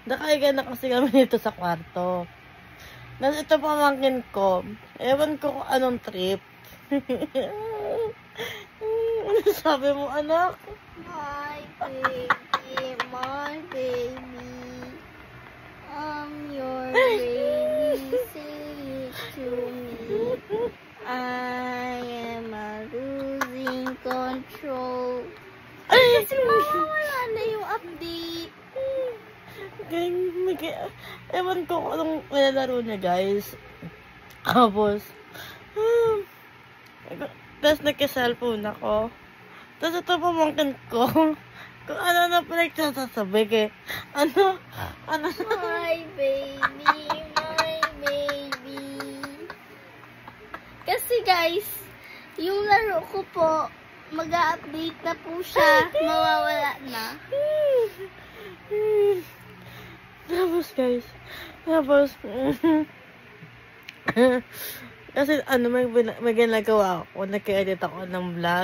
Nakaiga na kasi kami nito sa kwarto. Tapos ito pamangkin ko. Ewan ko kung anong trip. Ano sabi mo, anak? My baby, my baby. I'm your baby. Say it to me. I am losing control. Kasi mawawala na yung update. Ewan ko kung anong nilalaro niya, guys. Tapos, nagka-cellphone ako. Tapos ito pamangkin ko. Kung ano na pinagsasasabi eh. Ano? My baby, my baby. Kasi guys, yung laro ko po, mag-a-update na po siya. Mawawala na. Tapos guys, kasi may ginagawa ako, nag-edit ako ng vlog.